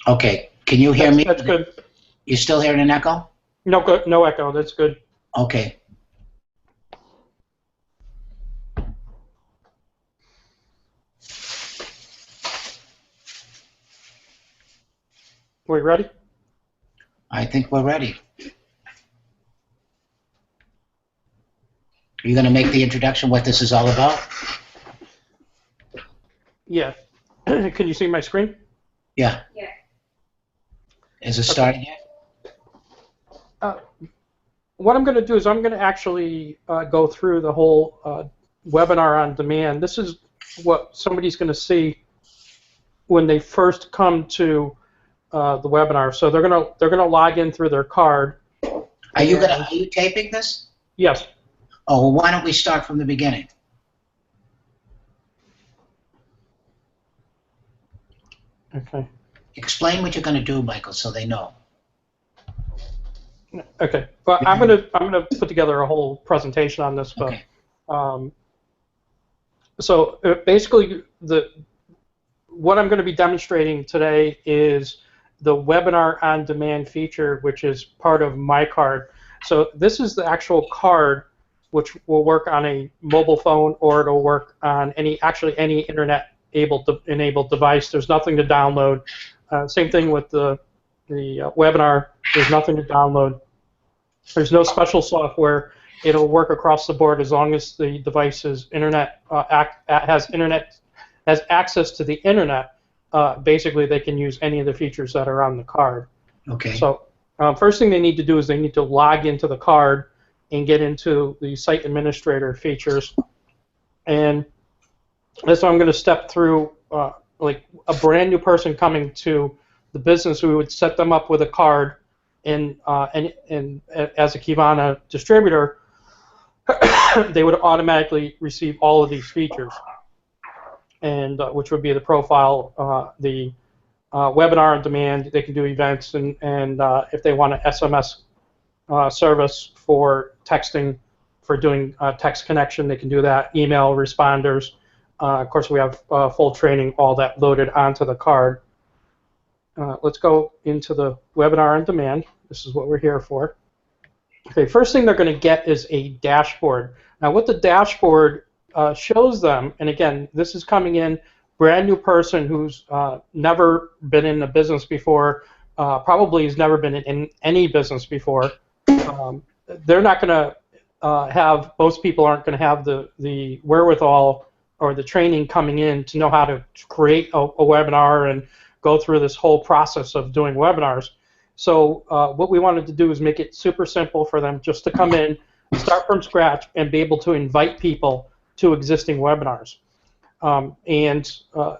Okay. Can you hear me? That's good. You still hearing an echo? No, good. No echo. That's good. Okay. We ready? I think we're ready. Are you going to make the introduction, what this is all about? Yeah. Can you see my screen? Yeah. Yeah. Is it starting yet? What I'm going to do is I'm going to actually go through the whole webinar on demand. This is what somebody's going to see when they first come to the webinar. So they're gonna log in through their card. Are you taping this? Yes. Oh, well, why don't we start from the beginning? Okay. Explain what you're going to do, Michael, so they know. Okay. Well, I'm gonna put together a whole presentation on this, but Okay. So basically what I'm going to be demonstrating today is the webinar on demand feature, which is part of my card. So this is the actual card, which will work on a mobile phone, or it'll work on any internet enabled device. There's nothing to download. Same thing with the webinar. There's nothing to download. There's no special software. It'll work across the board as long as the device is has access to the internet. Basically, they can use any of the features that are on the card. Okay. So first thing they need to do is they need to log into the card and get into the site administrator features. And that's what I'm going to step through. Like a brand new person coming to the business, we would set them up with a card, and as a Kivana distributor, they would automatically receive all of these features, and which would be the profile, the webinar on demand. They can do events, and if they want an SMS service for texting, for doing text connection, they can do that. Email responders. Of course, we have full training, all that loaded onto the card. Let's go into the webinar on demand. This is what we're here for. Okay, first thing they're going to get is a dashboard. Now, what the dashboard shows them, and again, this is coming in, brand new person who's never been in a business before, probably has never been in any business before. They're not going to have, most people aren't going to have the wherewithal or the training coming in to know how to create a webinar and go through this whole process of doing webinars. So what we wanted to do is make it super simple for them just to come in, start from scratch, and be able to invite people to existing webinars. And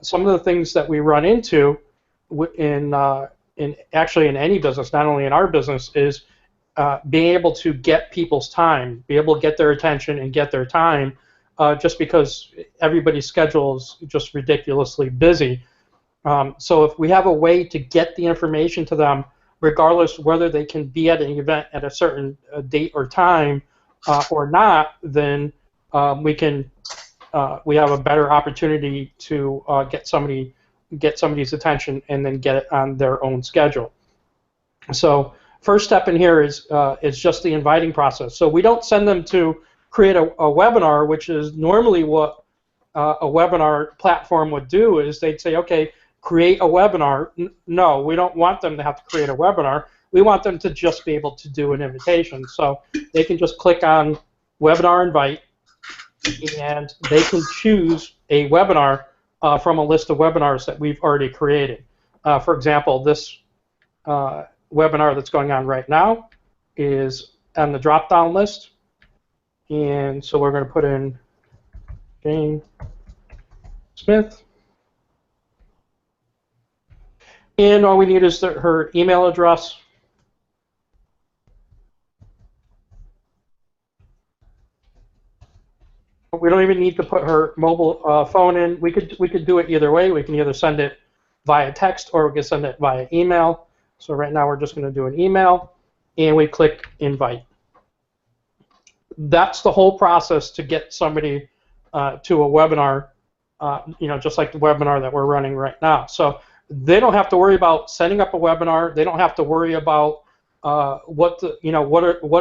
some of the things that we run into in actually in any business, not only in our business, is being able to get people's time, be able to get their attention and get their time, just because everybody's schedule is just ridiculously busy. So if we have a way to get the information to them, regardless whether they can be at an event at a certain date or time or not, then we have a better opportunity to get somebody's attention and then get it on their own schedule. So first step in here is just the inviting process. So we don't send them to create a webinar, which is normally what a webinar platform would do, is they'd say, okay, create a webinar. No, we don't want them to have to create a webinar. We want them to just be able to do an invitation. So they can just click on webinar invite, and they can choose a webinar from a list of webinars that we've already created. For example, this webinar that's going on right now is on the drop-down list. And so we're going to put in Jane Smith. And all we need is her email address. We don't even need to put her mobile phone in. We could do it either way. We can either send it via text or we can send it via email. So right now we're just going to do an email, and we click invite. That's the whole process to get somebody to a webinar, just like the webinar that we're running right now. So they don't have to worry about setting up a webinar. They don't have to worry about what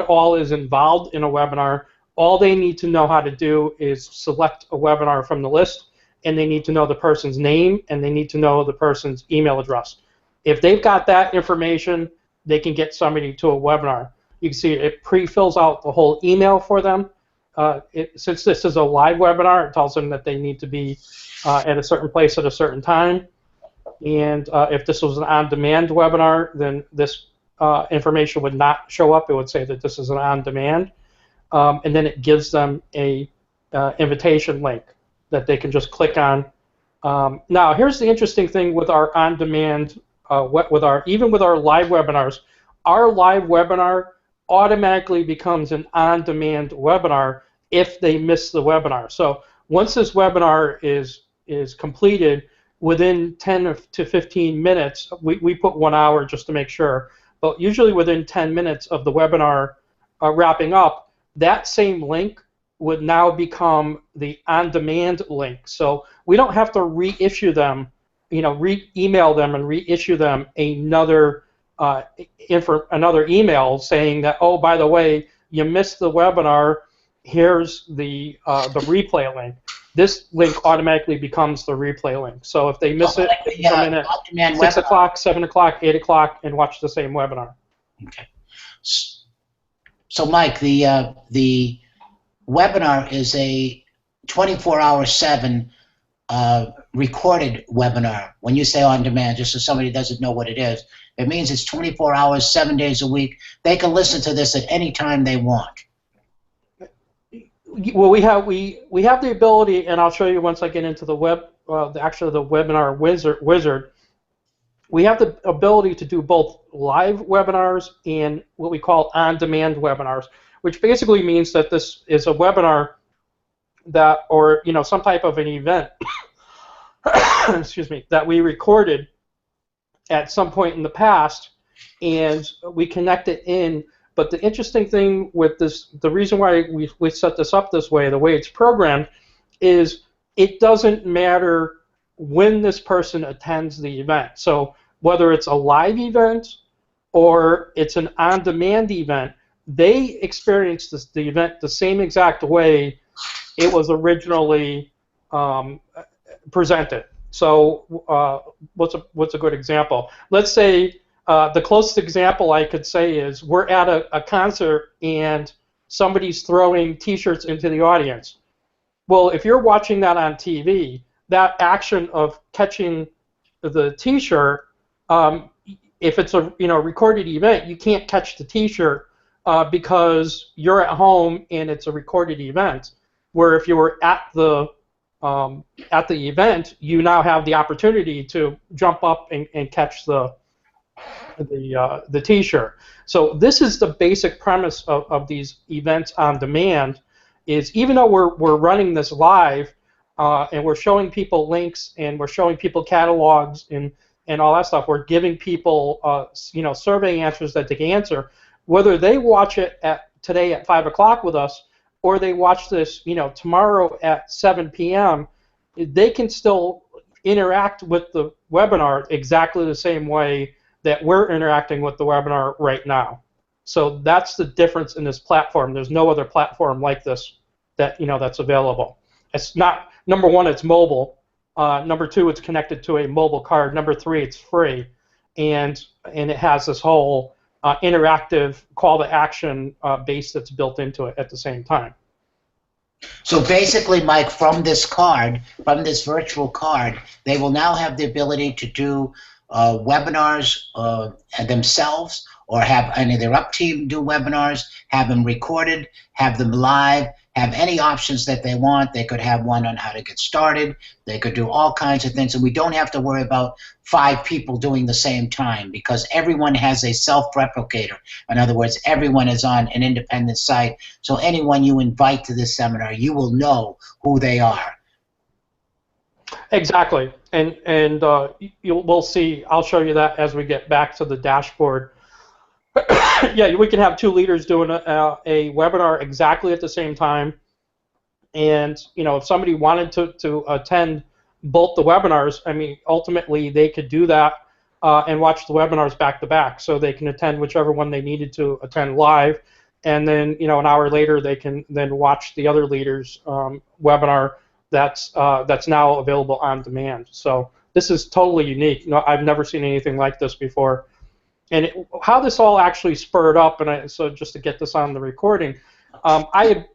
all is involved in a webinar. All they need to know how to do is select a webinar from the list, and they need to know the person's name, and they need to know the person's email address. If they've got that information, they can get somebody to a webinar. You can see it pre-fills out the whole email for them. Since this is a live webinar, it tells them that they need to be at a certain place at a certain time. And if this was an on-demand webinar, then this information would not show up. It would say that this is an on-demand. And then it gives them a invitation link that they can just click on. Now, here's the interesting thing with our on-demand, even with our live webinars. Our live webinar automatically becomes an on-demand webinar if they miss the webinar. So once this webinar is completed, within 10 to 15 minutes, we put 1 hour just to make sure, but usually within 10 minutes of the webinar wrapping up, that same link would now become the on-demand link. So we don't have to reissue them, email them and reissue them another email saying that, oh, by the way, you missed the webinar, here's the replay link. This link automatically becomes the replay link. So if they miss it, they can come in at 6 o'clock, 7 o'clock, 8 o'clock, and watch the same webinar. Okay. So, Mike, the webinar is a 24/7 recorded webinar. When you say on demand, just so somebody doesn't know what it is, it means it's 24 hours, 7 days a week. They can listen to this at any time they want. Well, we have the ability, and I'll show you once I get into the the webinar wizard. We have the ability to do both live webinars and what we call on-demand webinars, which basically means that this is a webinar that, or some type of an event, excuse me, that we recorded at some point in the past, and we connect it in. But the interesting thing with this, the reason why we set this up this way, the way it's programmed, is it doesn't matter when this person attends the event. So whether it's a live event or it's an on-demand event, they experience the event the same exact way it was originally presented. So what's a good example? Let's say the closest example I could say is we're at a concert and somebody's throwing T-shirts into the audience. Well, if you're watching that on TV, that action of catching the T-shirt, if it's a recorded event, you can't catch the T-shirt because you're at home and it's a recorded event. Where if you were at the event, you now have the opportunity to jump up and catch the T-shirt. So this is the basic premise of these events on demand. Is even though we're running this live and we're showing people links and we're showing people catalogs and all that stuff, we're giving people survey answers that they can answer. Whether they watch it today at 5 o'clock with us, or they watch this tomorrow at 7 p.m., they can still interact with the webinar exactly the same way that we're interacting with the webinar right now. So that's the difference in this platform. There's no other platform like this that's available. It's not, number one, it's mobile. Number two, it's connected to a mobile card. Number three, it's free, and it has this whole interactive call to action base that's built into it at the same time. So basically, Mike, from this virtual card, they will now have the ability to do webinars themselves, or have any of their up team do webinars, have them recorded, have them live, have any options that they want. They could have one on how to get started. They could do all kinds of things, and we don't have to worry about 5 people doing the same time, because everyone has a self-replicator. In other words, everyone is on an independent site, so anyone you invite to this seminar, you will know who they are. Exactly, and we'll see. I'll show you that as we get back to the dashboard. Yeah, we can have 2 leaders doing a webinar exactly at the same time, and if somebody wanted to attend both the webinars. I mean, ultimately they could do that and watch the webinars back to back, so they can attend whichever one they needed to attend live, and then an hour later they can then watch the other leaders' webinar that's now available on demand. So this is totally unique. No, I've never seen anything like this before. And how this all actually spurred up, so just to get this on the recording, I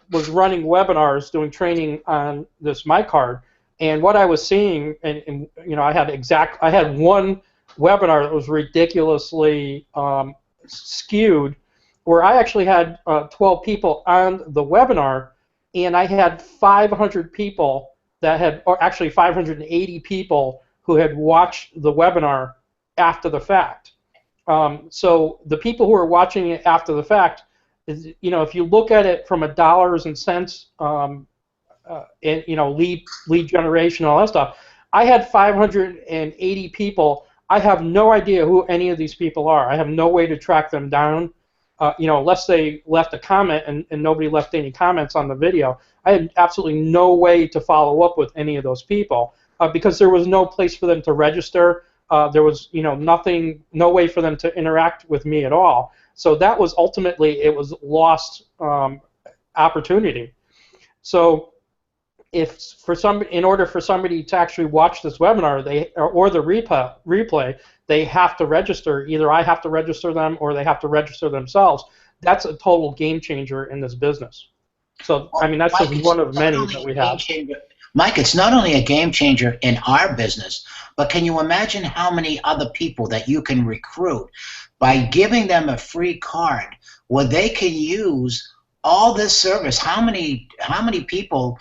was running webinars, doing training on this MyCard, and what I was seeing, and I had one webinar that was ridiculously skewed, where I actually had 12 people on the webinar, and I had 500 people or actually 580 people who had watched the webinar after the fact. So the people who are watching it after the fact, if you look at it from a dollars and cents, and lead generation, all that stuff, I had 580 people. I have no idea who any of these people are. I have no way to track them down, unless they left a comment, and nobody left any comments on the video. I had absolutely no way to follow up with any of those people because there was no place for them to register. There was, nothing, no way for them to interact with me at all. So that was ultimately, it was lost opportunity. So in order for somebody to actually watch this webinar, or the replay, they have to register. Either I have to register them, or they have to register themselves. That's a total game changer in this business. So, I mean, that's Mike, just one of many that we have. Mike, it's not only a game changer in our business, but can you imagine how many other people that you can recruit by giving them a free card where they can use all this service? How many people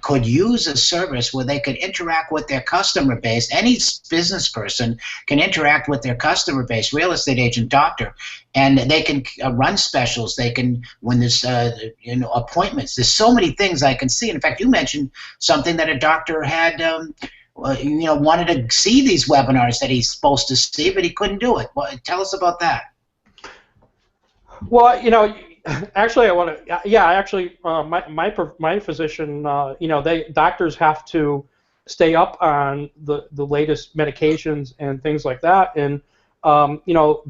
could use a service where they could interact with their customer base? Any business person can interact with their customer base, real estate agent, doctor, and they can run specials. They can, when there's appointments. There's so many things I can see. In fact, you mentioned something that a doctor had wanted to see these webinars that he's supposed to see, but he couldn't do it. Well, tell us about that. Well, actually, I want to. Yeah, actually, my physician, doctors have to stay up on the latest medications and things like that, and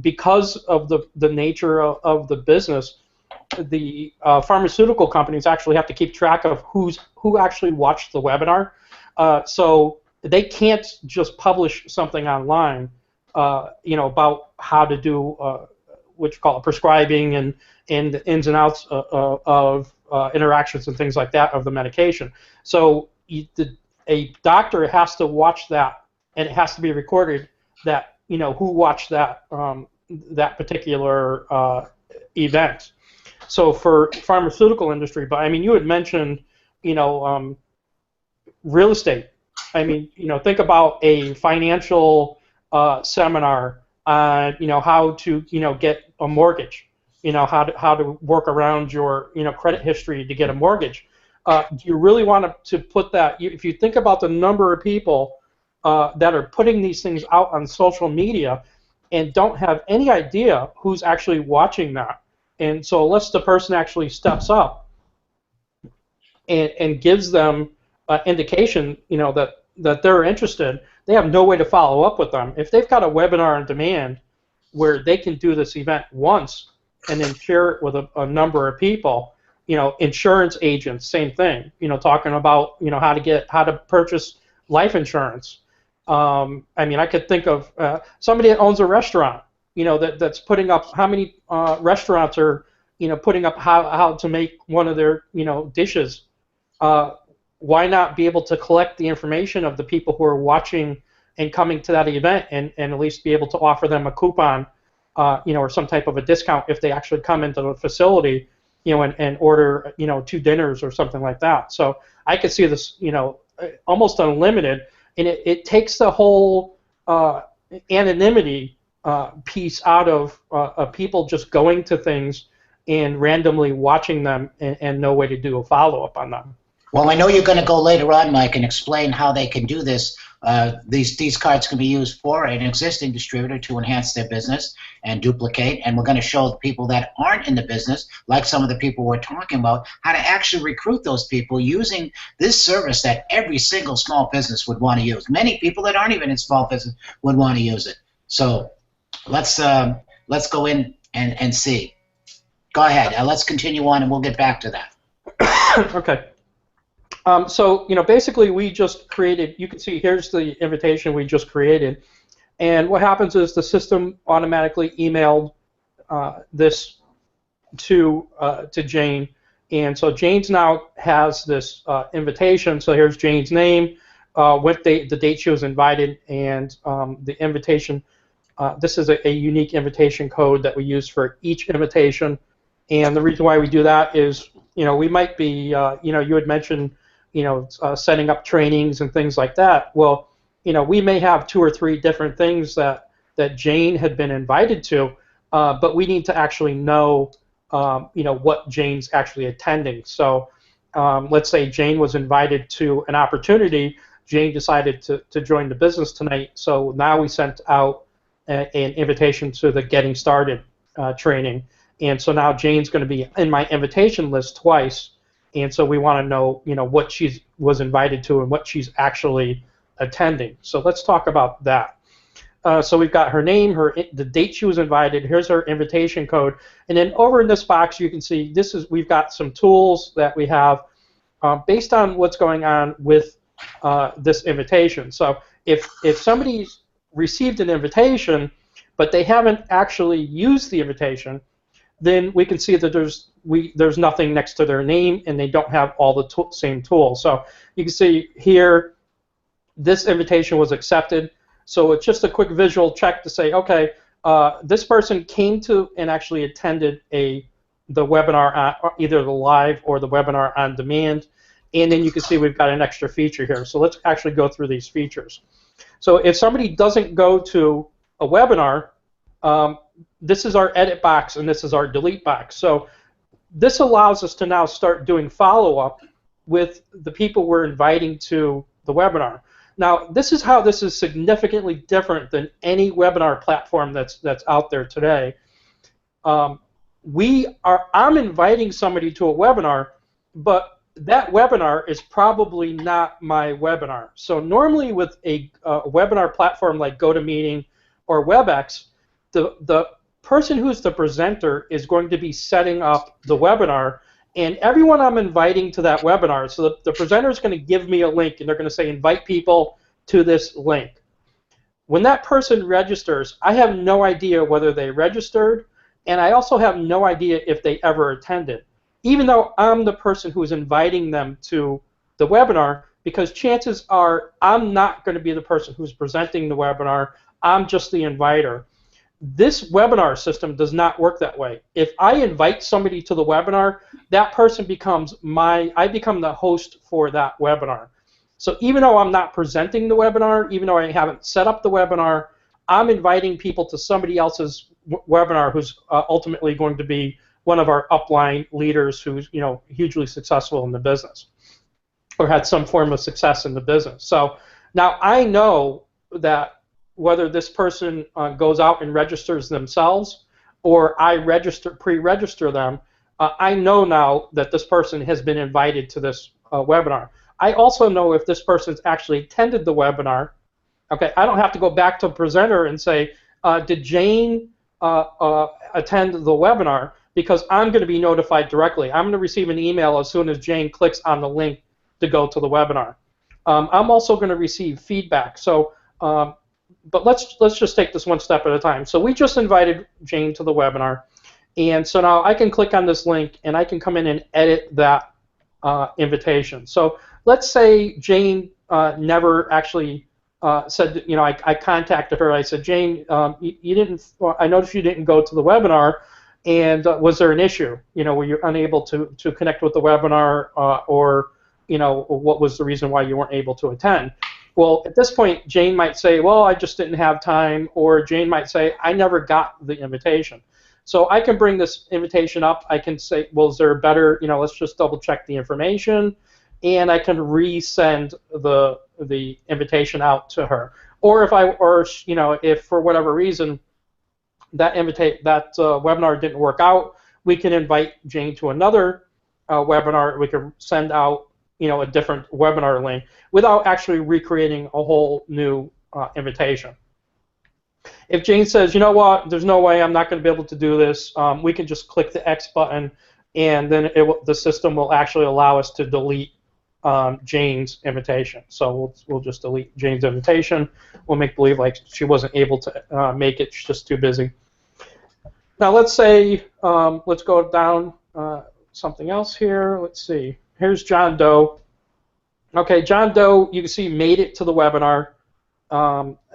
because of the nature of the business, the pharmaceutical companies actually have to keep track of who actually watched the webinar, so they can't just publish something online, about how to do what you call it, prescribing and the ins and outs of interactions and things like that of the medication. So a doctor has to watch that, and it has to be recorded that who watched that that particular event. So for pharmaceutical industry, but I mean, you had mentioned real estate. I mean, think about a financial seminar on how to get a mortgage. How to work around your credit history to get a mortgage. Do you really want to put that? If you think about the number of people that are putting these things out on social media and don't have any idea who's actually watching that, and so unless the person actually steps up and gives them indication, that they're interested, they have no way to follow up with them. If they've got a webinar on demand where they can do this event once and then share it with a number of people, insurance agents, same thing, talking about, how to purchase life insurance. I mean, I could think of somebody that owns a restaurant, that's putting up how many restaurants are, putting up how to make one of their, dishes. Why not be able to collect the information of the people who are watching and coming to that event, and at least be able to offer them a coupon, or some type of a discount if they actually come into the facility, and order, 2 dinners or something like that. So I could see this, almost unlimited, and it takes the whole anonymity piece out of people just going to things and randomly watching them and no way to do a follow-up on them. Well, I know you're going to go later on, Mike, and explain how they can do this These cards can be used for an existing distributor to enhance their business and duplicate. And we're going to show the people that aren't in the business, like some of the people we're talking about, how to actually recruit those people using this service that every single small business would want to use. Many people that aren't even in small business would want to use it. So let's go in and see. Go ahead. Let's continue on, and we'll get back to that. Okay. So, basically we just created, you can see here's the invitation we just created. And what happens is the system automatically emailed this to Jane. And so Jane's now has this invitation. So here's Jane's name, the date she was invited, and the invitation. This is a unique invitation code that we use for each invitation. And the reason why we do that is, we might be, you had mentioned, setting up trainings and things like that. Well, we may have 2 or 3 different things that Jane had been invited to, but we need to actually know, what Jane's actually attending. So let's say Jane was invited to an opportunity. Jane decided to join the business tonight. So now we sent out an invitation to the Getting Started training. And so now Jane's going to be in my invitation list twice. And so we want to know, what she was invited to and what she's actually attending. So let's talk about that. So we've got her name, the date she was invited. Here's her invitation code, and then over in this box you can see we've got some tools that we have based on what's going on with this invitation. So if somebody's received an invitation, but they haven't actually used the invitation, then we can see that there's nothing next to their name, and they don't have all the same tools. So you can see here, this invitation was accepted. So it's just a quick visual check to say, okay, this person came to and actually attended the webinar, either the live or the webinar on demand. And then you can see we've got an extra feature here. So let's actually go through these features. So if somebody doesn't go to a webinar, this is our edit box and this is our delete box. So this allows us to now start doing follow-up with the people we're inviting to the webinar. Now, this is how this is significantly different than any webinar platform that's out there today. I'm inviting somebody to a webinar, but that webinar is probably not my webinar. So normally with a webinar platform like GoToMeeting or WebEx, the person who's the presenter is going to be setting up the webinar, and everyone I'm inviting to that webinar, so the presenter is going to give me a link, and they're going to say invite people to this link. When that person registers, I have no idea whether they registered, and I also have no idea if they ever attended, even though I'm the person who's inviting them to the webinar, because chances are I'm not going to be the person who's presenting the webinar. I'm just the inviter. This webinar system does not work that way. If I invite somebody to the webinar, that person becomes I become the host for that webinar. So even though I'm not presenting the webinar, even though I haven't set up the webinar, I'm inviting people to somebody else's webinar who's ultimately going to be one of our upline leaders who's hugely successful in the business or had some form of success in the business. So now I know that whether this person goes out and registers themselves or I pre-register them, I know now that this person has been invited to this webinar. I also know if this person's actually attended the webinar. Okay, I don't have to go back to the presenter and say, did Jane attend the webinar? Because I'm going to be notified directly. I'm going to receive an email as soon as Jane clicks on the link to go to the webinar. I'm also going to receive feedback. So, but let's just take this one step at a time. So we just invited Jane to the webinar, and so now I can click on this link and I can come in and edit that invitation. So let's say Jane never actually said, I contacted her. I said, Jane, you didn't. I noticed you didn't go to the webinar, and was there an issue? Were you unable to connect with the webinar, or what was the reason why you weren't able to attend? Well, at this point, Jane might say, well, I just didn't have time, or Jane might say, I never got the invitation. So I can bring this invitation up. I can say, well, is there a better, let's just double check the information. and I can resend the invitation out to her. Or if for whatever reason that webinar didn't work out, we can invite Jane to another webinar. We can send out a different webinar link without actually recreating a whole new invitation. If Jane says, you know what, there's no way I'm not going to be able to do this, we can just click the X button, and then the system will actually allow us to delete Jane's invitation. So we'll just delete Jane's invitation. We'll make believe like she wasn't able to make it. She's just too busy. Now let's say, let's go down something else here. Let's see. Here's John Doe. Okay, John Doe, you can see, made it to the webinar.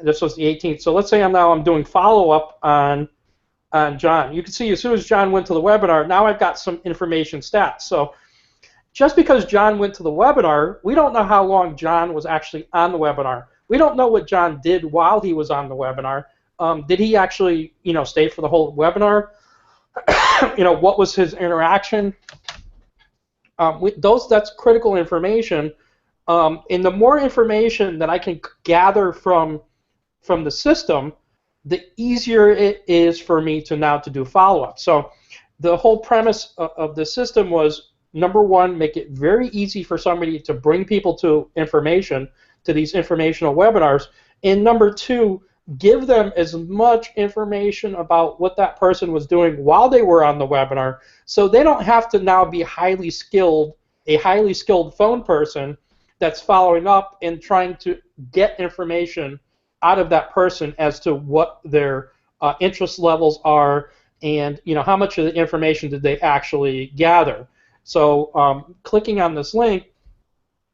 This was the 18th. So let's say I'm doing follow-up on John. You can see as soon as John went to the webinar, now I've got some information stats. So just because John went to the webinar, we don't know how long John was actually on the webinar. We don't know what John did while he was on the webinar. Did he actually, stay for the whole webinar? What was his interaction? That's critical information. And the more information that I can gather from the system, the easier it is for me to do follow-up. So the whole premise of the system was, number one, make it very easy for somebody to bring people to these informational webinars, and number two, give them as much information about what that person was doing while they were on the webinar, so they don't have to now be a highly skilled phone person that's following up and trying to get information out of that person as to what their interest levels are, and how much of the information did they actually gather. So clicking on this link,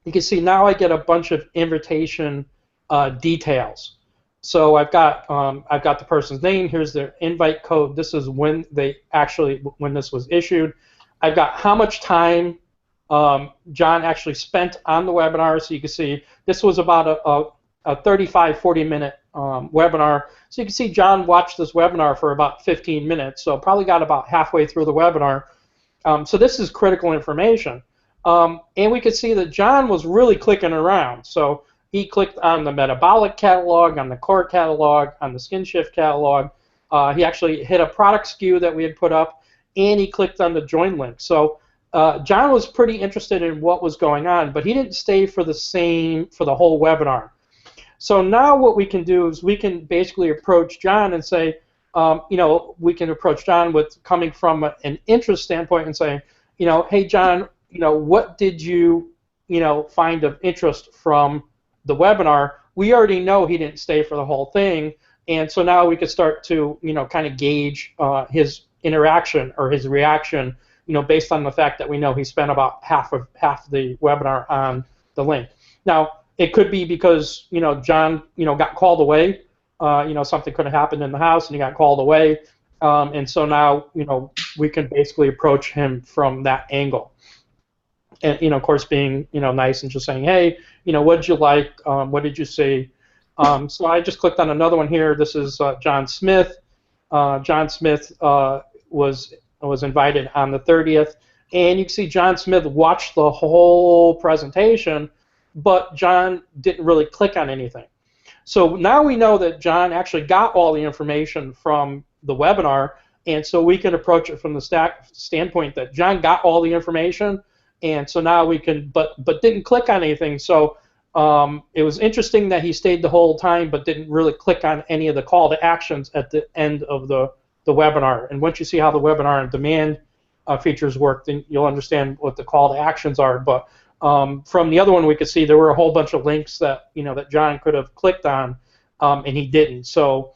you can see now I get a bunch of invitation details. So I've got the person's name. Here's their invite code. This is when this was issued. I've got how much time John actually spent on the webinar. So you can see this was about a 35-40 minute webinar. So you can see John watched this webinar for about 15 minutes. So probably got about halfway through the webinar. So this is critical information. And we could see that John was really clicking around. So he clicked on the metabolic catalog, on the core catalog, on the skin shift catalog. He actually hit a product SKU that we had put up, and he clicked on the join link. So John was pretty interested in what was going on, but he didn't stay for the whole webinar. So now what we can do is we can basically approach John and say, we can approach John with coming from an interest standpoint and say, hey John, what did you, find of interest from the webinar? We already know he didn't stay for the whole thing, and so now we could start to, kind of gauge his interaction or his reaction, based on the fact that we know he spent about half the webinar on the link. Now, it could be because, John, got called away. Something could have happened in the house and he got called away. And so now, we can basically approach him from that angle. And, of course, being, nice and just saying, hey, what did you like? What did you see? So I just clicked on another one here. This is John Smith. John Smith was invited on the 30th. And you can see John Smith watched the whole presentation, but John didn't really click on anything. So now we know that John actually got all the information from the webinar, and so we can approach it from the standpoint that John got all the information, and so now we can, but didn't click on anything. So it was interesting that he stayed the whole time, but didn't really click on any of the call to actions at the end of the webinar. And once you see how the webinar on demand features work, then you'll understand what the call to actions are. But from the other one, we could see there were a whole bunch of links that that John could have clicked on, and he didn't. So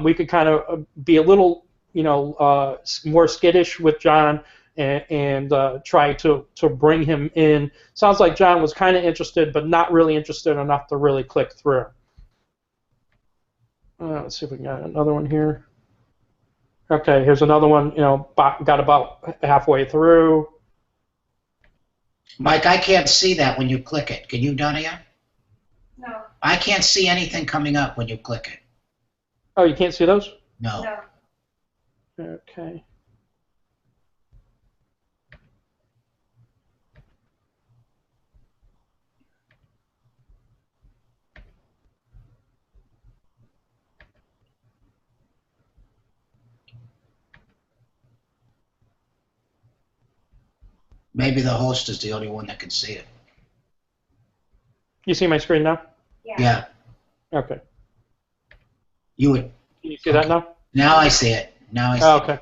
we could kind of be a little more skittish with John and try to bring him in. Sounds like John was kind of interested, but not really interested enough to really click through. Let's see if we can get another one here. Okay, here's another one. Got about halfway through. Mike, I can't see that when you click it. Can you, Donia? No. I can't see anything coming up when you click it. Oh, you can't see those? No. No. Okay. Maybe the host is the only one that can see it. You see my screen now? Yeah, Okay. you would. Can you see that now? Now I see it. Now I see Oh, it. okay.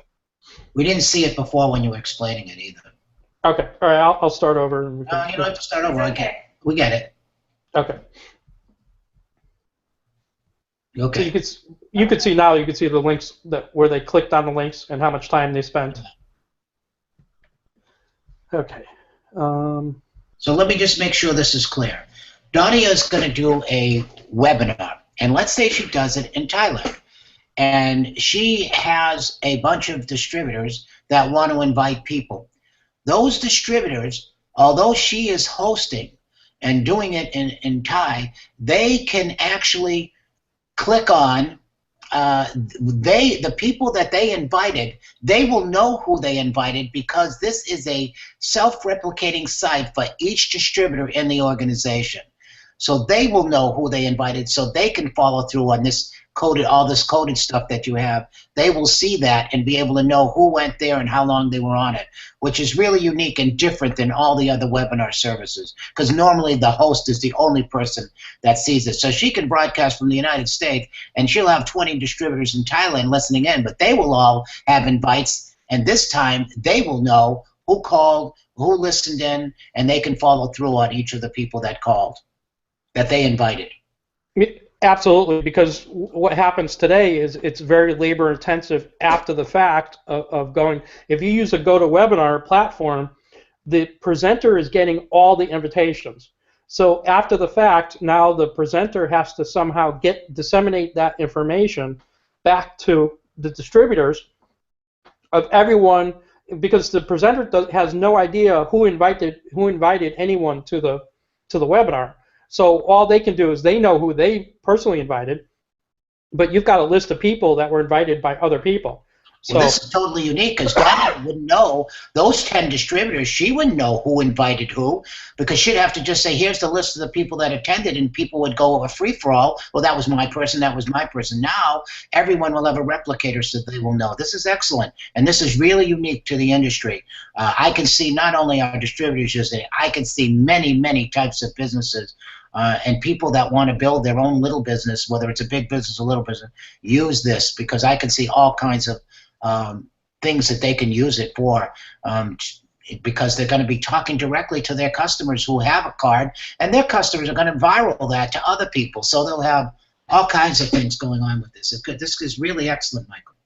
We didn't see it before when you were explaining it either. Okay. All right. I'll start over. And we No, can, you don't have to start over. We get it. Okay. So Okay. you could see now. You could see the links where they clicked on the links and how much time they spent. Okay. So let me just make sure this is clear. Donia is going to do a webinar, and let's say she does it in Thailand. And she has a bunch of distributors that want to invite people. Those distributors, although she is hosting and doing it in Thai, they can actually click on the people that they invited. They will know who they invited because this is a self-replicating site for each distributor in the organization. So they will know who they invited, so they can follow through on this all this coded stuff that you have. They will see that and be able to know who went there and how long they were on it, which is really unique and different than all the other webinar services, because normally the host is the only person that sees it. So she can broadcast from the United States, and she'll have 20 distributors in Thailand listening in, but they will all have invites, and this time they will know who called, who listened in, and they can follow through on each of the people that called, that they invited. Absolutely, because what happens today is it's very labor intensive after the fact of going. If you use a GoToWebinar platform, the presenter is getting all the invitations. So after the fact, now the presenter has to somehow disseminate that information back to the distributors of everyone, because the presenter has no idea who invited anyone to the webinar. So all they can do is they know who they personally invited, but you've got a list of people that were invited by other people. So well, this is totally unique because Donna wouldn't know those 10 distributors. She wouldn't know who invited who because she'd have to just say, here's the list of the people that attended, and people would go a free-for-all. Well, that was my person, that was my person. Now everyone will have a replicator so they will know. This is excellent, and this is really unique to the industry. I can see not only our distributors using it, I can see many, many types of businesses and people that want to build their own little business, whether it's a big business or little business, use this because I can see all kinds of things that they can use it for because they're going to be talking directly to their customers who have a card, and their customers are going to viral that to other people. So they'll have all kinds of things going on with this. This is really excellent, Michael.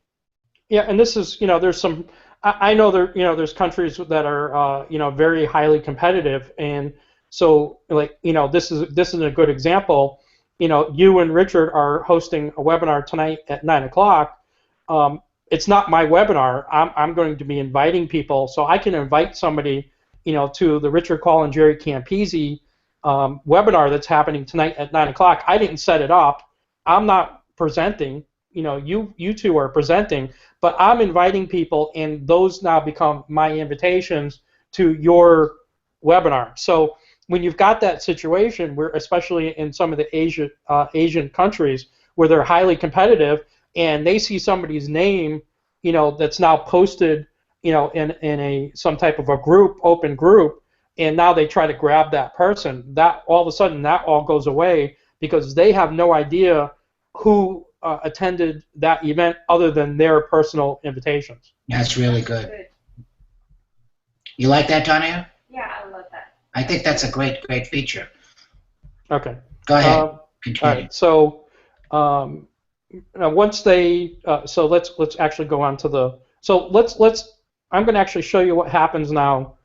Yeah, and this is, there's some, I know there's countries that are, very highly competitive, and so this is a good example. You and Richard are hosting a webinar tonight at 9 o'clock. It's not my webinar. I'm going to be inviting people, so I can invite somebody, to the Richard Call and Jerry Campese webinar that's happening tonight at 9 o'clock. I didn't set it up. I'm not presenting. You two are presenting, but I'm inviting people, and those now become my invitations to your webinar. So when you've got that situation, where especially in some of the Asian countries where they're highly competitive, and they see somebody's name, that's now posted, in some type of a group, open group, and now they try to grab that person. That all of a sudden that all goes away because they have no idea who attended that event other than their personal invitations. That's really good. You like that, Tanya? Yeah, I love that. I think that's a great feature. Okay. Go ahead. All right. So once they, so let's actually go on to the. So I'm going to actually show you what happens now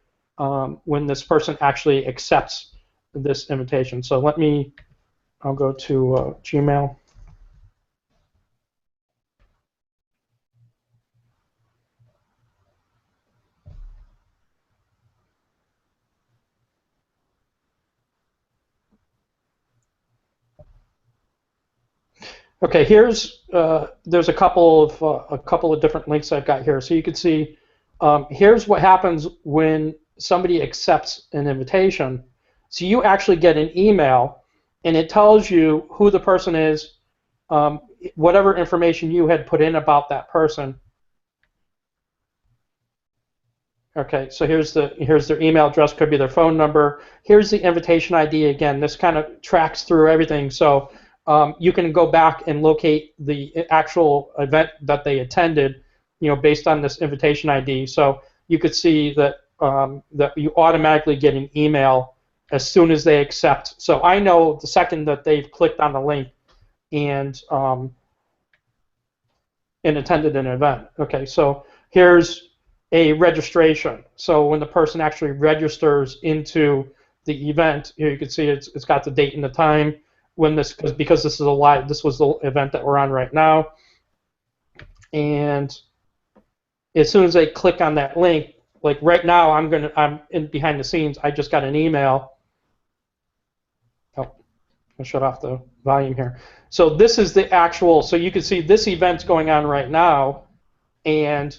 when this person actually accepts this invitation. So I'll go to Gmail. Okay, there's a couple of different links I've got here, so you can see. Here's what happens when somebody accepts an invitation. So you actually get an email, and it tells you who the person is, whatever information you had put in about that person. Okay, so here's their email address, could be their phone number. Here's the invitation ID again. This kind of tracks through everything, so you can go back and locate the actual event that they attended, based on this invitation ID. So you could see that that you automatically get an email as soon as they accept. So I know the second that they've clicked on the link and attended an event. Okay, so here's a registration. So when the person actually registers into the event, here you can see it's got the date and the time when because this was the event that we're on right now. And as soon as they click on that link, like right now, I'm in behind the scenes. I just got an email. Oh, I'll shut off the volume here. So this is the actual. So you can see this event's going on right now, and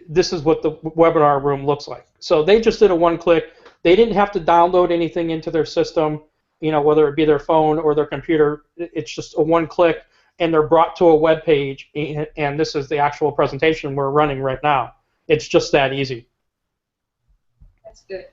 this is what the webinar room looks like. So they just did a one-click. They didn't have to download anything into their system, whether it be their phone or their computer. It's just a one-click, and they're brought to a web page, and this is the actual presentation we're running right now. It's just that easy. That's good.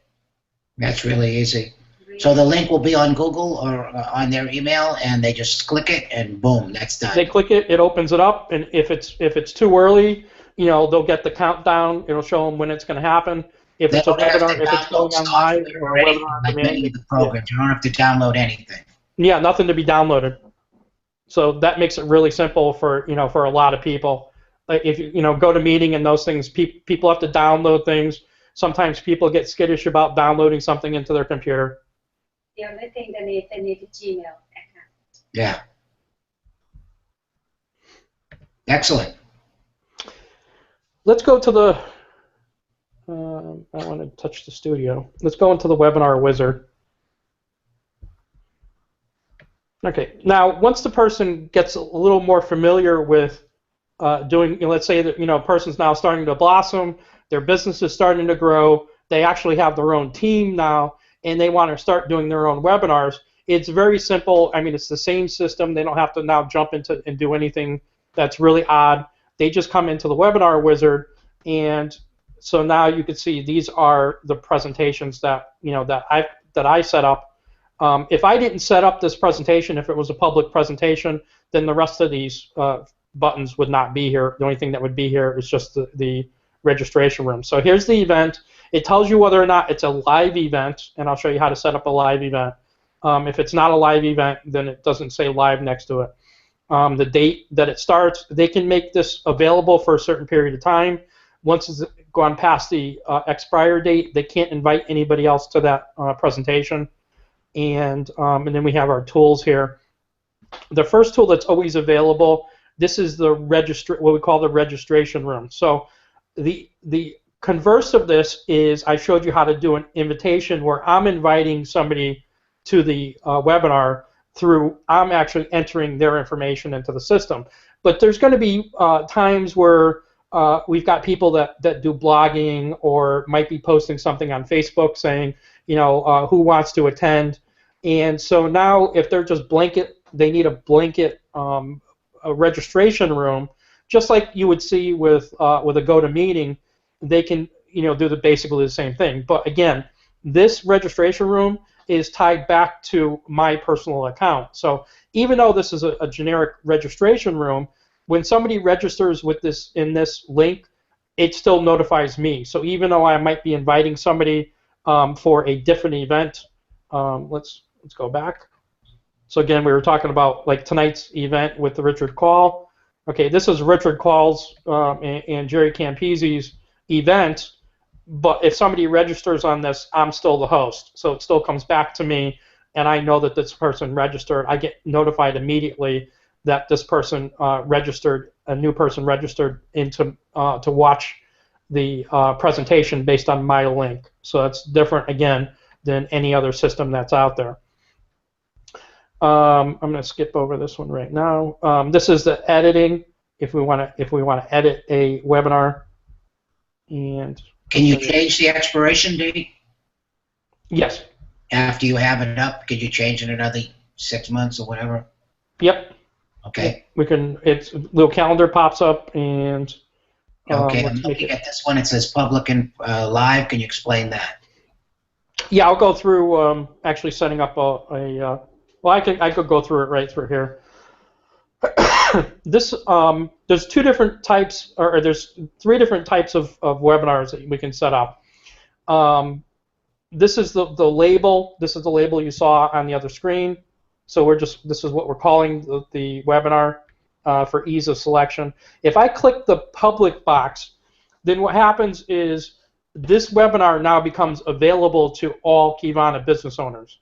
That's really easy. So the link will be on Google or on their email, and they just click it, and boom, that's done. They click it, it opens it up, and if it's too early, they'll get the countdown. It'll show them when it's going to happen. If it's a webinar, if it's going on live or a webinar on like many of the programs, you don't have to download anything. Yeah, nothing to be downloaded. So that makes it really simple for for a lot of people. If you go to meeting and those things, people have to download things. Sometimes people get skittish about downloading something into their computer. The only thing they need a Gmail account. Yeah. Excellent. Let's go to the. I want to touch the studio. Let's go into the webinar wizard. Okay. Now, once the person gets a little more familiar with doing, let's say that a person's now starting to blossom, their business is starting to grow, they actually have their own team now, and they want to start doing their own webinars. It's very simple. I mean, it's the same system. They don't have to now jump into and do anything that's really odd. They just come into the webinar wizard, and so now you can see these are the presentations that that I set up. If I didn't set up this presentation, if it was a public presentation, then the rest of these buttons would not be here. The only thing that would be here is just the registration room. So here's the event. It tells you whether or not it's a live event, and I'll show you how to set up a live event. If it's not a live event, then it doesn't say live next to it. The date that it starts, they can make this available for a certain period of time. Once it's gone past the expire date, they can't invite anybody else to that presentation. And then we have our tools here. The first tool that's always available, this is the what we call the registration room. So the converse of this is I showed you how to do an invitation where I'm inviting somebody to the webinar through I'm actually entering their information into the system. But there's going to be times where we've got people that do blogging or might be posting something on Facebook saying, who wants to attend. And so now if they're just they need a blanket a registration room, just like you would see with a GoToMeeting, they can do basically the same thing. But again, this registration room is tied back to my personal account. So even though this is a generic registration room, when somebody registers with in this link, it still notifies me. So even though I might be inviting somebody for a different event, let's go back. So again, we were talking about like tonight's event with the Richard Call. Okay, this is Richard Call's and Jerry Campisi's event, but if somebody registers on this, I'm still the host. So it still comes back to me, and I know that this person registered. I get notified immediately that this person registered, a new person registered to watch the presentation based on my link. So that's different, again, than any other system that's out there. I'm going to skip over this one right now. This is the editing. If we want to edit a webinar, and can you change the expiration date? Yes. After you have it up, could you change it another 6 months or whatever? Yep. Okay. We can. It's little calendar pops up, and Okay, I'm Let's make looking it. at this one. It says public and live. Can you explain that? Yeah, I'll go through actually setting up well, I could go through it right through here. This there's two different types, or there's three different types of webinars that we can set up. This is the label. This is the label you saw on the other screen. So this is what we're calling the webinar for ease of selection. If I click the public box, then what happens is this webinar now becomes available to all Keyvana business owners.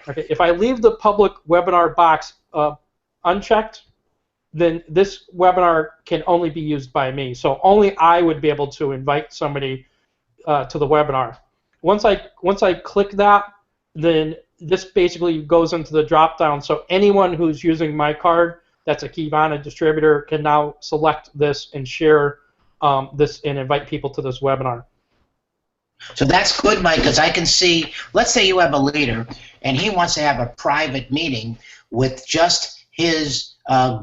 Okay, if I leave the public webinar box unchecked, then this webinar can only be used by me. So only I would be able to invite somebody to the webinar. Once I click that, then this basically goes into the drop down. So anyone who's using my card that's a Keyvana distributor can now select this and share this and invite people to this webinar. So that's good, Mike, because I can see, let's say you have a leader and he wants to have a private meeting with just his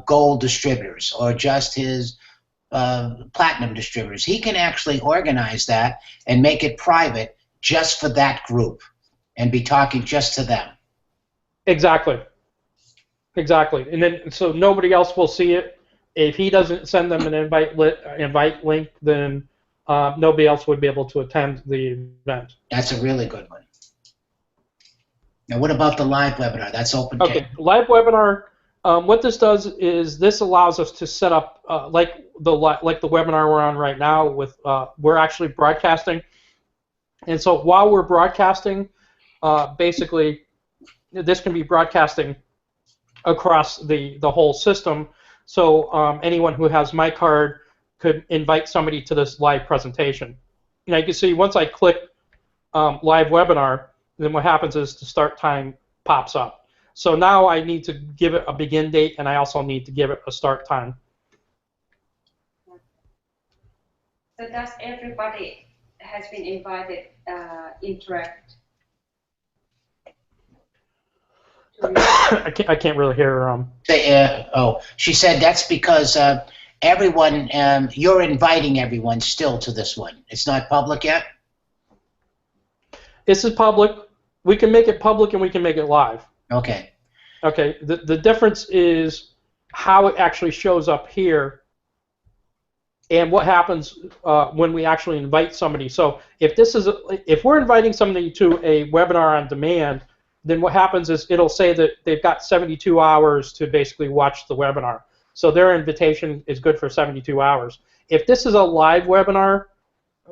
gold distributors or just his platinum distributors. He can actually organize that and make it private just for that group and be talking just to them. Exactly. Exactly. And then so nobody else will see it. If he doesn't send them an invite link, then nobody else would be able to attend the event. That's a really good one. Now, what about the live webinar? That's open. Okay, live webinar. What this does is this allows us to set up like the webinar we're on right now. With we're actually broadcasting, and so while we're broadcasting, basically this can be broadcasting across the whole system. So anyone who has my card could invite somebody to this live presentation. Now you can see once I click live webinar, then what happens is the start time pops up. So now I need to give it a begin date, and I also need to give it a start time. So does everybody has been invited interact? I can't really hear her. Oh, she said that's because everyone, you're inviting everyone still to this one. It's not public yet? This is public. We can make it public and we can make it live. Okay. Okay. The difference is how it actually shows up here and what happens when we actually invite somebody. So if we're inviting somebody to a webinar on demand, then what happens is it'll say that they've got 72 hours to basically watch the webinar. So their invitation is good for 72 hours. If this is a live webinar,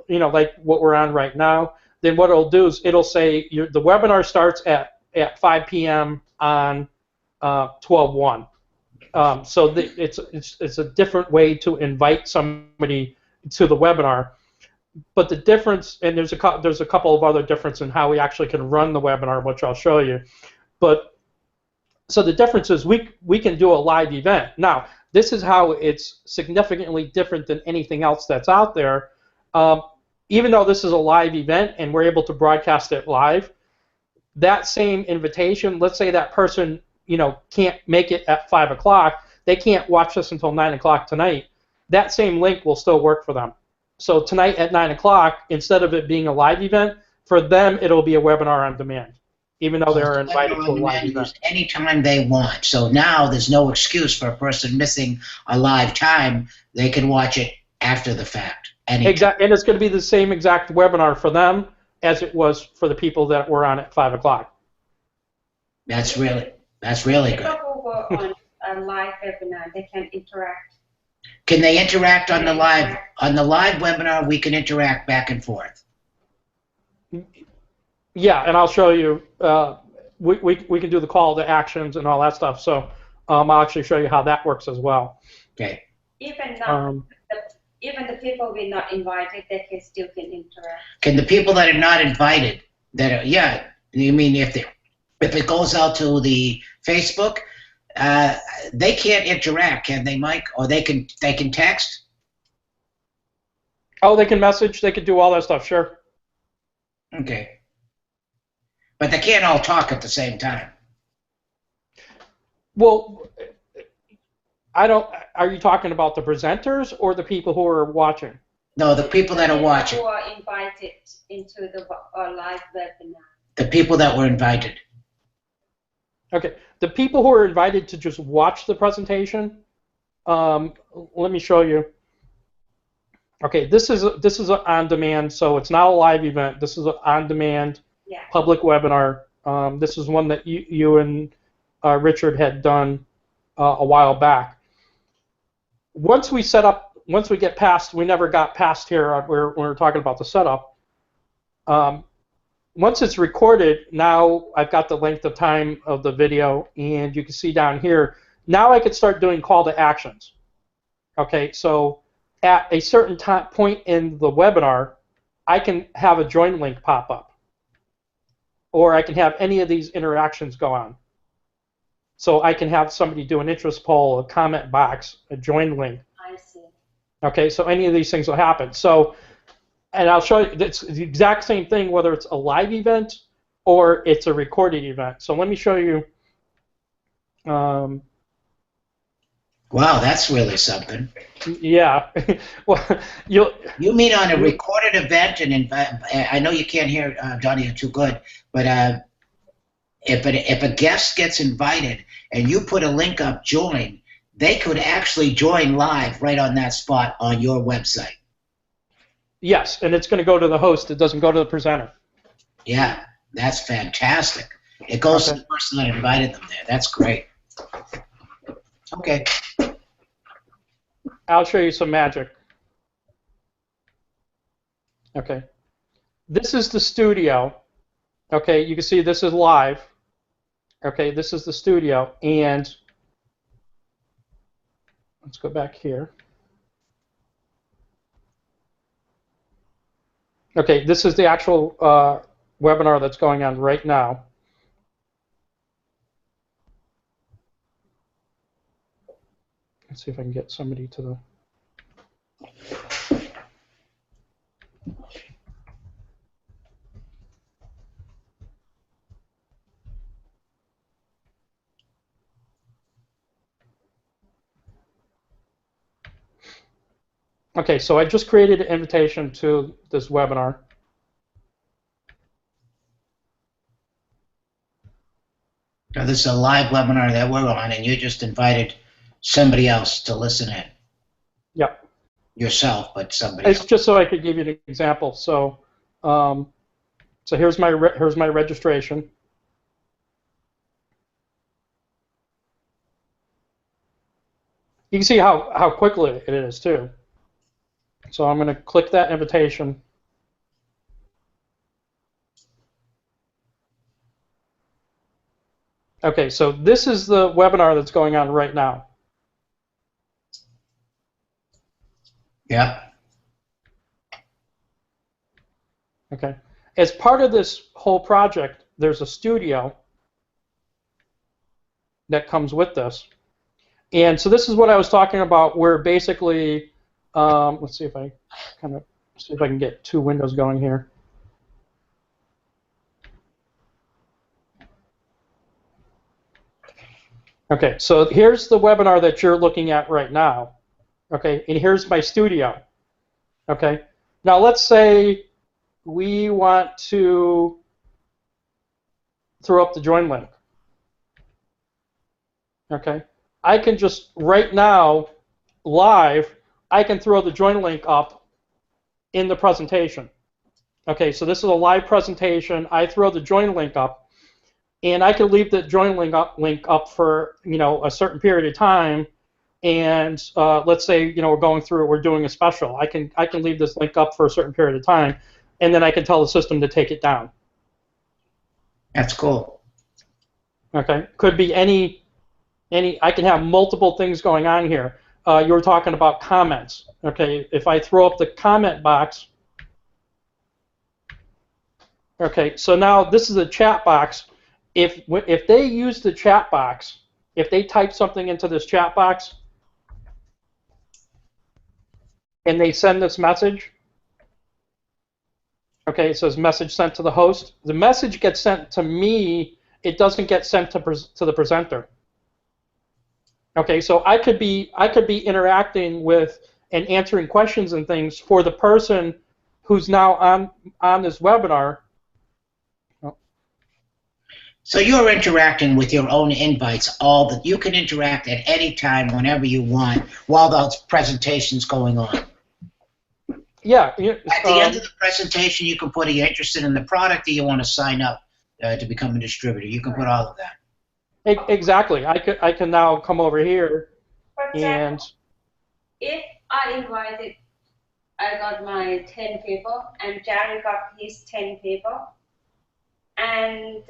like what we're on right now, then what it'll do is it'll say the webinar starts at 5 p.m. on 12/1. So it's a different way to invite somebody to the webinar. But the difference, and there's a couple of other differences in how we actually can run the webinar, which I'll show you. But so the difference is we can do a live event. Now, this is how it's significantly different than anything else that's out there. Even though this is a live event and we're able to broadcast it live, that same invitation, let's say that person can't make it at 5 o'clock, they can't watch this until 9 o'clock tonight, that same link will still work for them. So tonight at 9 o'clock, instead of it being a live event, for them it'll be a webinar on demand, even though they're invited to a live event. Anytime they want. So now there's no excuse for a person missing a live time. They can watch it after the fact. Exactly, and it's going to be the same exact webinar for them as it was for the people that were on at 5 o'clock. That's really good. People who were on a live webinar, they can interact. Can they interact on the live webinar? We can interact back and forth. Yeah, and I'll show you. We can do the call to actions and all that stuff. So I'll actually show you how that works as well. Okay. Even the people we're not invited, they can still interact. Can the people that are not invited, you mean if it goes out to the Facebook, they can't interact, can they, Mike? Or they can text? Oh, they can message. They can do all that stuff. Sure. Okay. But they can't all talk at the same time. Well, I don't. Are you talking about the presenters or the people who are watching? No, the people that are watching. Who are invited into the live webinar. The people that were invited. Okay, the people who are invited to just watch the presentation, let me show you. Okay, this is on demand, so it's not a live event. This is an on demand public webinar. This is one that you and Richard had done a while back. Once we get past, we never got past here when we're talking about the setup. Once it's recorded, now I've got the length of time of the video, and you can see down here, now I can start doing call to actions. Okay, so at a certain point in the webinar, I can have a join link pop up, or I can have any of these interactions go on. So I can have somebody do an interest poll, a comment box, a join link. I see. Okay, so any of these things will happen. So, and I'll show you, it's the exact same thing whether it's a live event or it's a recorded event. So let me show you. Wow, that's really something. Yeah. Well, you mean on a recorded event, and I know you can't hear Johnny too good, but if a guest gets invited and you put a link up, join, they could actually join live right on that spot on your website. Yes, and it's going to go to the host. It doesn't go to the presenter. Yeah, that's fantastic. It goes to the person that invited them there. That's great. Okay. I'll show you some magic. Okay. This is the studio. Okay, you can see this is live. Okay, this is the studio, and let's go back here. Okay, this is the actual webinar that's going on right now. Let's see if I can get somebody to the... Okay, so I just created an invitation to this webinar. Now, this is a live webinar that we're on, and you just invited somebody else to listen in. Yep. Yourself, but somebody else. It's just so I could give you an example. So, so here's my registration. You can see how quickly it is too. So I'm going to click that invitation. Okay, so this is the webinar that's going on right now. Yeah. Okay. As part of this whole project, there's a studio that comes with this. And so this is what I was talking about, where basically, let's see if I can get two windows going here. Okay, so here's the webinar that you're looking at right now. Okay, and here's my studio. Okay, now let's say we want to throw up the join link. Okay, I can just right now, live, I can throw the join link up in the presentation. Okay, so this is a live presentation. I throw the join link up, and I can leave the join link up for a certain period of time. And let's say we're going through it, we're doing a special. I can leave this link up for a certain period of time, and then I can tell the system to take it down. That's cool. Okay, could be any. I can have multiple things going on here. You were talking about comments. Okay, if I throw up the comment box. Okay, so now this is a chat box. If they use the chat box, if they type something into this chat box, and they send this message, okay, it says message sent to the host. The message gets sent to me. It doesn't get sent to the presenter. Okay, so I could be interacting with and answering questions and things for the person who's now on this webinar. So you're interacting with your own invites you can interact at any time whenever you want while the presentation's going on. Yeah. At the end of the presentation, you can put, are you interested in the product, or you want to sign up to become a distributor? You can put all of that. Exactly. I can now come over here For example, and if I got my 10 people, and Jerry got his 10 people, and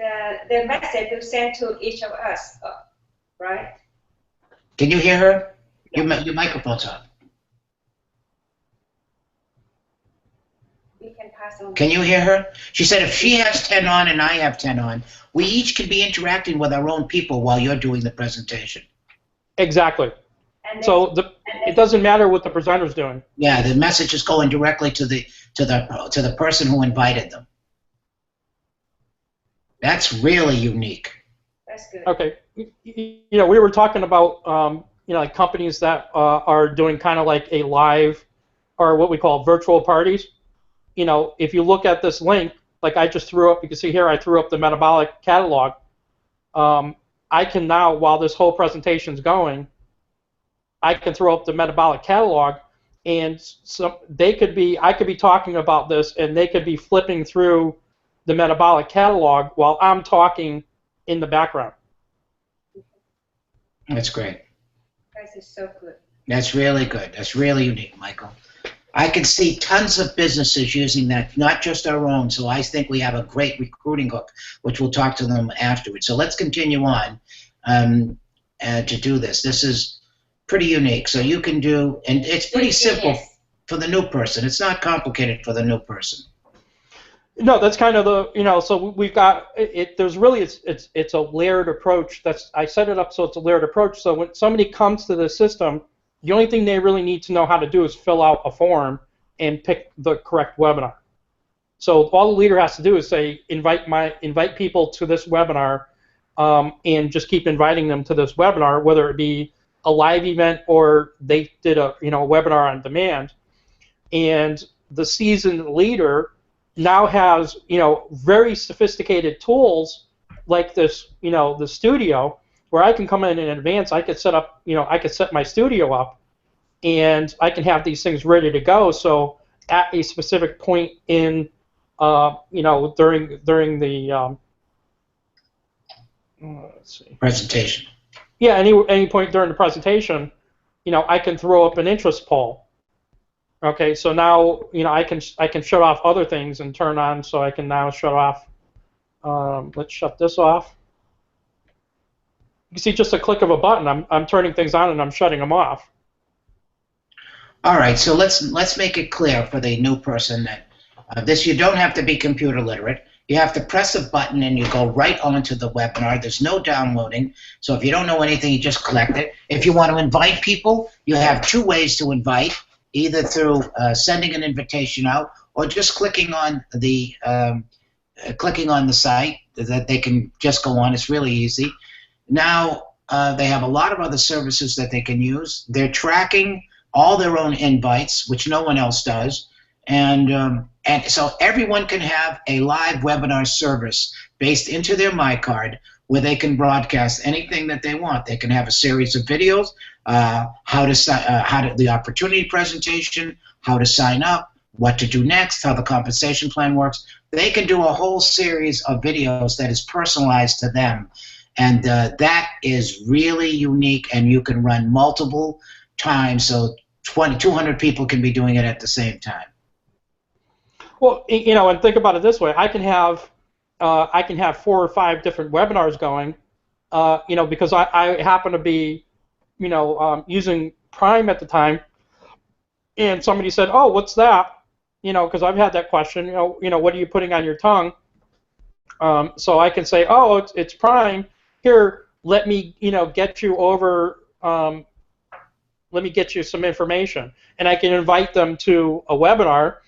the message will send to each of us, right? Can you hear her? Your microphone's on. We can pass on. Can you hear her? She said if she has 10 on and I have 10 on, we each can be interacting with our own people while you're doing the presentation. exactly. And So it doesn't matter what the presenter's doing. Yeah, the message is going directly to the person who invited them. That's really unique. that's good. Okay. We were talking about like companies that are doing kind of like a live or what we call virtual parties. If you look at this link, like I just threw up, you can see here I threw up the metabolic catalog. I can now, while this whole presentation's going, I can throw up the metabolic catalog, and I could be talking about this, and they could be flipping through the metabolic catalog while I'm talking in the background. That's great. This is so good. That's really good. That's really unique, Michael. I can see tons of businesses using that, not just our own, so I think we have a great recruiting hook, which we'll talk to them afterwards. So let's continue on to do this. This is pretty unique. So you can do, and it's pretty simple for the new person. It's not complicated for the new person. No, that's kind of the, so we've got, there's really, it's a layered approach. I set it up so it's a layered approach. So when somebody comes to the system, the only thing they really need to know how to do is fill out a form and pick the correct webinar. So all the leader has to do is say, invite people to this webinar, and just keep inviting them to this webinar, whether it be a live event or they did a webinar on demand. And the seasoned leader now has very sophisticated tools like this, the studio, where I can come in advance. I could set up, I could set my studio up, and I can have these things ready to go. So at a specific point in, during the let's see, presentation. Yeah, any point during the presentation, I can throw up an interest poll. Okay, so now I can shut off other things and turn on. So I can now shut off. Let's shut this off. You can see just a click of a button. I'm turning things on and I'm shutting them off. All right, so let's make it clear for the new person that you don't have to be computer literate. You have to press a button and you go right onto the webinar. There's no downloading. So if you don't know anything, you just collect it. If you want to invite people, you have two ways to invite, either through sending an invitation out or just clicking on the site that they can just go on. It's really easy. Now they have a lot of other services that they can use. They're tracking all their own invites, which no one else does. And so everyone can have a live webinar service based into their MyCard where they can broadcast anything that they want. They can have a series of videos, the opportunity presentation, how to sign up, what to do next, how the compensation plan works. They can do a whole series of videos that is personalized to them. And that is really unique, and you can run multiple times, so 200 people can be doing it at the same time. Well, and think about it this way: I can have 4 or 5 different webinars going, because I happen to be, using Prime at the time, and somebody said, "Oh, what's that?" Because I've had that question. What are you putting on your tongue? So I can say, "Oh, it's Prime. Here, let me, get you over. Let me get you some information," and I can invite them to a webinar.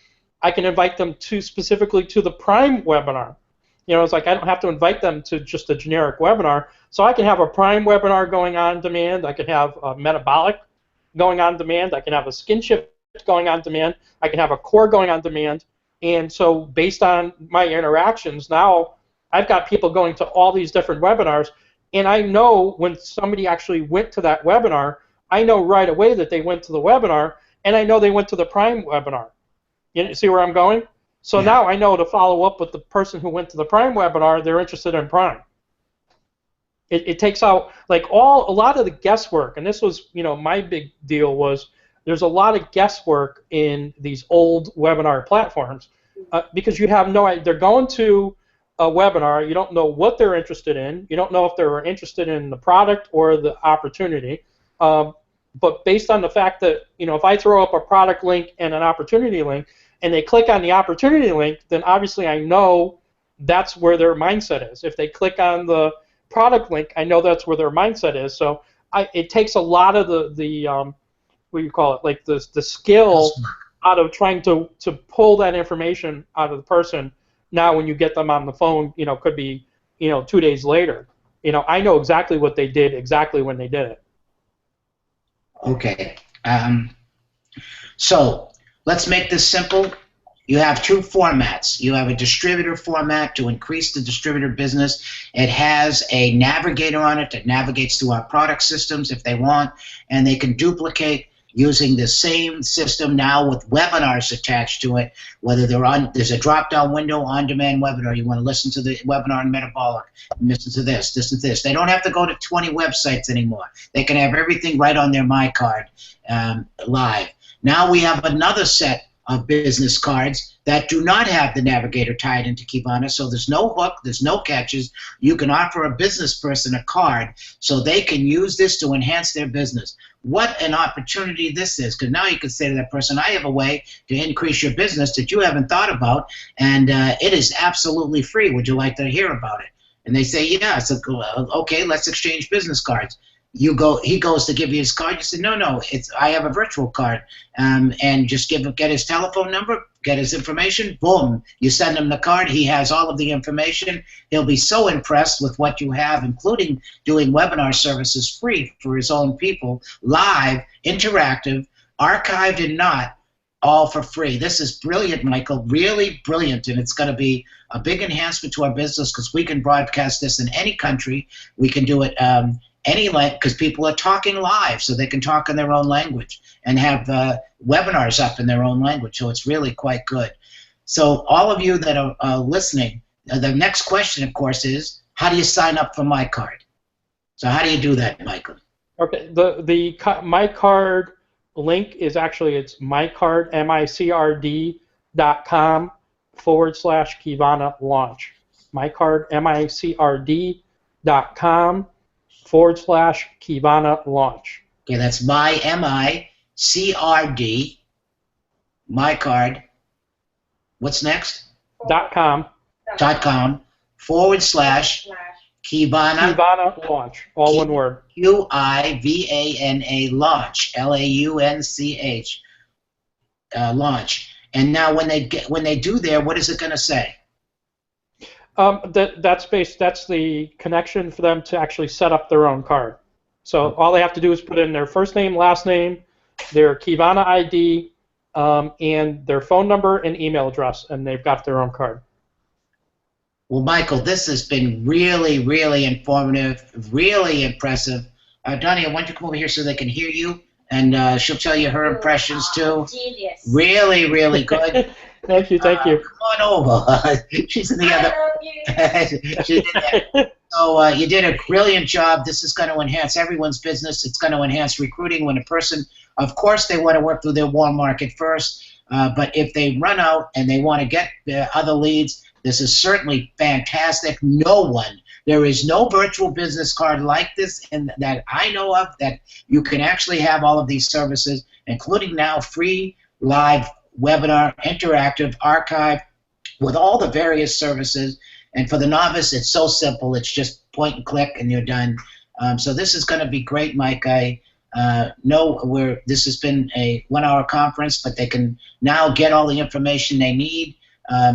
I can invite them specifically to the Prime webinar. It's like I don't have to invite them to just a generic webinar. So I can have a Prime webinar going on demand. I can have a metabolic going on demand. I can have a skin shift going on demand. I can have a core going on demand. And so based on my interactions, now I've got people going to all these different webinars, and I know when somebody actually went to that webinar, I know right away that they went to the webinar, and I know they went to the Prime webinar. You see where I'm going? So now I know to follow up with the person who went to the Prime webinar, they're interested in Prime. It takes out like a lot of the guesswork, and this was, my big deal was there's a lot of guesswork in these old webinar platforms because you have no idea. They're going to a webinar, you don't know what they're interested in, you don't know if they're interested in the product or the opportunity, but based on the fact that, if I throw up a product link and an opportunity link, and they click on the opportunity link, then obviously I know that's where their mindset is. If they click on the product link, I know that's where their mindset is. So it takes a lot of the what do you call it, like the skill out of trying to pull that information out of the person. Now when you get them on the phone, could be 2 days later. I know exactly what they did exactly when they did it. Okay. So let's make this simple. You have two formats. You have a distributor format to increase the distributor business. It has a navigator on it that navigates through our product systems if they want, and they can duplicate using the same system now with webinars attached to it, whether there's a drop-down window, on-demand webinar. You want to listen to the webinar on metabolic, listen to this and this. They don't have to go to 20 websites anymore. They can have everything right on their MyCard live. Now we have another set of business cards that do not have the navigator tied into Kibana, so there's no hook, there's no catches. You can offer a business person a card so they can use this to enhance their business. What an opportunity this is, because now you can say to that person, I have a way to increase your business that you haven't thought about, and it is absolutely free. Would you like to hear about it? And they say, yeah. So, okay, let's exchange business cards. He goes to give you his card. You say, no, I have a virtual card, and just get his telephone number, get his information. Boom, you send him the card. He has all of the information. He'll be so impressed with what you have, including doing webinar services free for his own people, live, interactive, archived and not, all for free. This is brilliant, Michael, really brilliant, and it's going to be a big enhancement to our business because we can broadcast this in any country. We can do it any language, because people are talking live, so they can talk in their own language and have webinars up in their own language. So it's really quite good. So all of you that are listening, the next question, of course, is how do you sign up for MyCard? So how do you do that, Michael? Okay, the MyCard link is actually, it's MyCard, micrd.com/Kibana launch. MyCard, micrd.com/Kibana launch. Okay, that's MyCRD, MyCard. What's next? .com. .com /Kibana. Kibana launch, all one word. QIVANA launch, LAUNCH launch. And now when they do there, what is it going to say? That's the connection for them to actually set up their own card. So all they have to do is put in their first name, last name, their Kibana ID, and their phone number and email address, and they've got their own card. Well, Michael, this has been really, really informative, really impressive. Donnie, why don't you come over here so they can hear you, and she'll tell you her impressions too. Genius. Really, really good. Thank you. Come on over. She's in the other. She did that. So you did a brilliant job. This is going to enhance everyone's business. It's going to enhance recruiting when a person, of course, they want to work through their warm market first. But if they run out and they want to get other leads, this is certainly fantastic. There is no virtual business card like this that I know of that you can actually have all of these services, including now free live webinar, interactive, archive, with all the various services. And for the novice, it's so simple. It's just point and click, and you're done. So this is going to be great, Mike. I know this has been a 1-hour conference, but they can now get all the information they need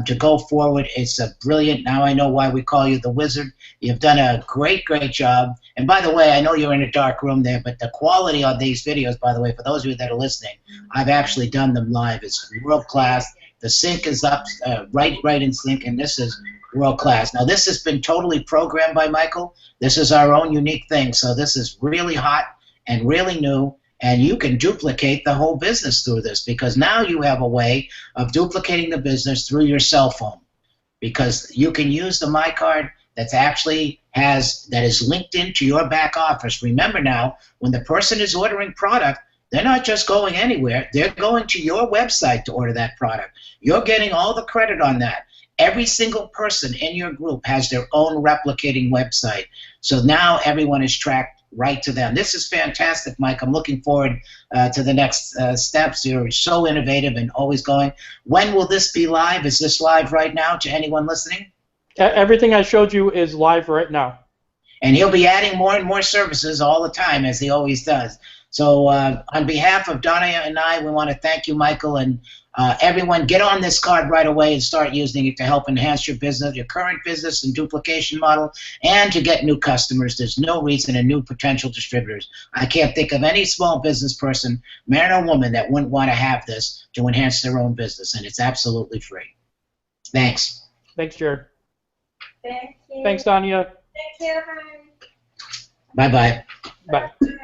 to go forward. It's a brilliant. Now I know why we call you the wizard. You've done a great, great job. And by the way, I know you're in a dark room there, but the quality of these videos, by the way, for those of you that are listening, I've actually done them live. It's world class. The sync is up, right in sync, and this is world class. Now, this has been totally programmed by Michael. This is our own unique thing, so this is really hot and really new, and you can duplicate the whole business through this, because now you have a way of duplicating the business through your cell phone, because you can use the MyCard that is linked into your back office. Remember now, when the person is ordering product, they're not just going anywhere. They're going to your website to order that product. You're getting all the credit on that. Every single person in your group has their own replicating website. So now everyone is tracked right to them. This is fantastic, Mike. I'm looking forward to the next steps. You're so innovative and always going. When will this be live? Is this live right now to anyone listening? Everything I showed you is live right now. And he'll be adding more and more services all the time, as he always does. So on behalf of Donna and I, we want to thank you, Michael, and everyone, get on this card right away and start using it to help enhance your business, your current business and duplication model, and to get new customers. There's no reason, and new potential distributors. I can't think of any small business person, man or woman, that wouldn't want to have this to enhance their own business, and it's absolutely free. Thanks. Thanks, Jared. Thank you. Thanks, Danya. Thank you, honey. Bye-bye. Bye. Bye.